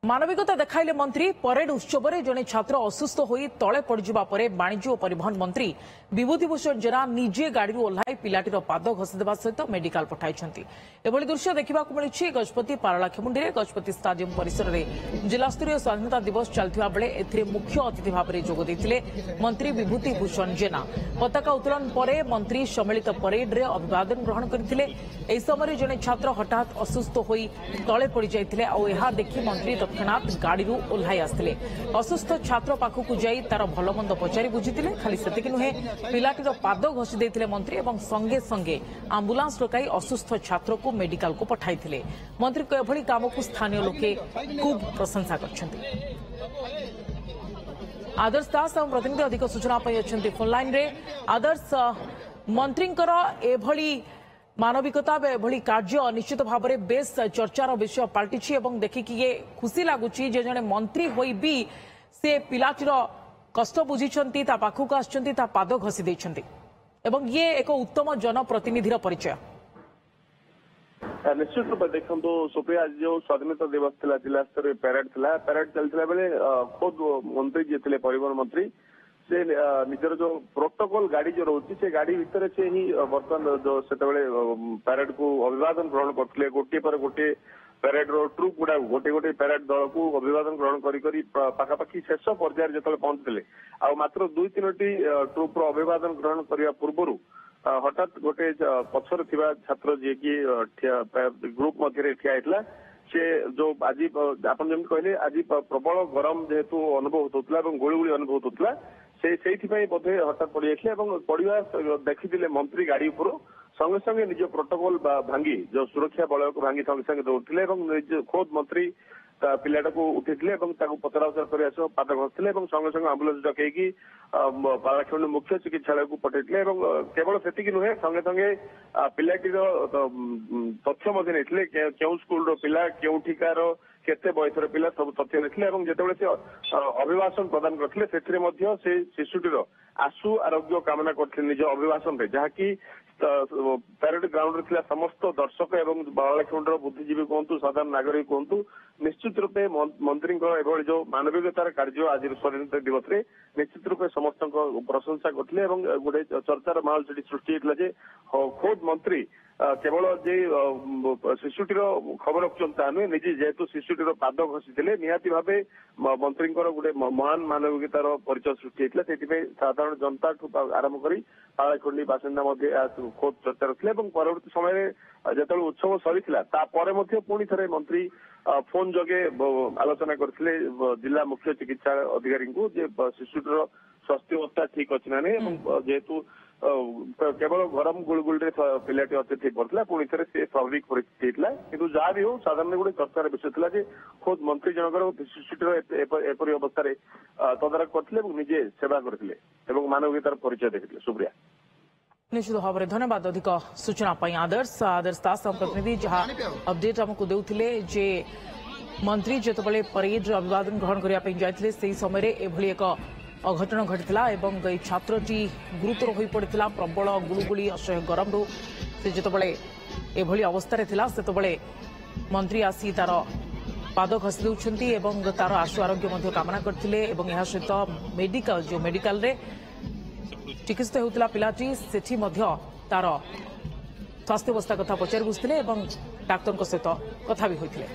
मानविकता देखाइले मंत्री परेड उत्सव में जड़े छात्र असुस्थ हो तले पड़जा पर वाणिज्य और परिवहन मंत्री विभूतिभूषण जेना निजे गाड़ी ओह्लाई पिलाटीर पाद घसीदेवा सहित मेडिकल पठाई एभली दृश्य देखा मिली गजपति पारलाखेमुंडी में गजपति स्टाडियम परिसर में जिलास्तरीय स्वाधीनता दिवस चलता बेले ए मुख्य अतिथि भाव में जोगदे मंत्री विभूतिभूषण जेना पताका उत्तोलन पर मंत्री सम्मिलित परेड में अभिवादन ग्रहण करते समय जड़े छात्र हठात असुस्थ हो तले पड़ जाते देखि मंत्री तत्क्षणात गाड़ी ओह्लाई आसते असुस्थ छात्र पाखक जाई तार भलमंद पचारि बुझीते खाली सेतिक नुहे पिलाटीर पाद घसी देते मंत्री और संगे संगे आंबुलांस डकाई असुस्थ छात्र को मेडिकल को पठाई मंत्री एभली काम को स्थानीय लोके खूब प्रशंसा करछन्ति। आदर्श दास और प्रतिनिधि अधिक सूचना अच्छा फोनलाइन रे आदर्श मंत्रींकर एभली मानविकता एभली कार्य निश्चित भाव में बेस चर्चार विषय पलटि देखिकी ये खुशी लगुच जड़े मंत्री होई भी से पिलाटीर कष्ट बुझी पाखक आसता पाद घसी देछन्ति एवं ये एक उत्तम जनप्रतिनिधि परिचय। निश्चित रूप देखो सुप्रिया आज जो स्वाधीनता दिवस था जिला स्तर पैरेड था पैरेड चलता बेले खुद मंत्री जी थे परिवहन मंत्री से निजर जो प्रोटोकॉल गाड़ी जो रोचे से गाड़ी भितर से ही बर्तमान जो से पैरेड को अभिवादन ग्रहण करते गोटे पर गोटे पैरेड रो ट्रुप गुड़ा गोटे गोटे पैरेड दल को अभिवादन ग्रहण करी पाखापाखि शेष पर्यायर जो पहुंचते आ मात्र 2-3 ट्रुप रो अभिवादन ग्रहण करने पूर्व हठात गोटे पछर थिबा छात्र जे कि ग्रुप मध्य ठिया होता से जो आज आप जमी कहले आज प्रबल गरम जेहेतु अनुभूत होता गोलीगोली अनुभूत होता से बोधे हठात पड़ जाए पड़ा देखी मंत्री गाड़ी उपर संगे संगे निज प्रोटोकॉल भांगी जो सुरक्षा बलय को भांगी संगे संगे दौड़ते खोद मंत्री पिलाटा को उठी पचरा उचरा कर पाद घसते संगे संगे आंबुलांस डकई पाराखंड मुख्य चिकित्सालय को पठेते केवल से नुहे संगे संगे पिलाटीर तथ्य नहीं क्यों स्कूल पिला केउठिकार केते बयसर पिला सब तथ्य नहीं जिते से अभिभाषण प्रदान करते से शिशुटीर आशु आरोग्य कामना करते निज अभिभाषण जहाँकि पैरेड ग्राउंड रे समस्त दर्शक एवं बालाखेमुंडर बुद्धिजीवी कहतु साधारण नागरिक कहतु निश्चित रूपे मंत्री जो मानविकतार कार्य आज स्वाधीनता दिवस रे निश्चित रूपे समस्त प्रशंसा करते गोटे चर्चार माहौल से सृष्टि होता खोद मंत्री केवल जे शिशुटीर खबर रखुं नुहे निजे जेहेतु शिशुटीर पाद घसी निहाती भाव मंत्री गोटे महान मानविकतार परिचय सृष्टि होता से साधारण जनता आरंभ कर पालाखंडी बासिंदा खोद चर्चा रखिले परवर्ती समय जो उत्सव सरीता पुणी थे मंत्री फोन जगे आलोचना करते जिला मुख्य चिकित्सा अधिकारी को शिशुटीर स्वास्थ्य अवस्था ठीक अच्छी ना नहीं जेहेतु केवल गरम गुलगुल पिलाटी अतिथि पड़ता पुणी थे से स्वाभाविक परिस्थिति होता कि जहाँ भी हो साधारण गोटे चर्चार विषय था खुद मंत्री जनक शिशुटीर एपरी अवस्था तदारख करते निजे सेवा करते मानविकतार परिचय देखते। सुप्रिया निश्चित भाव में धन्यवाद अधिक सूचना आदर्श दास प्रतिनिधि जहाँ अपडेट आमको देउथिले जे मंत्री जितेबाला परेड अभिवादन ग्रहण करने जाते से समय एभली एक अघटन घटीला एवं छात्रटी गुरुतर हो पड़ा प्रबल गुलुगुली असह्य गरम रू से जितेबाला एभली अवस्था से मंत्री आसी तार पाद घसी दौरान तार आशु आरोग्य कामना करते सहित मेडिकल जो मेडिकल रे चिकित्सित होता पिलाटी सेठी तार स्वास्थ्य अवस्था कथा पचारि बुझते डाक्तर सहित कथा भी होते।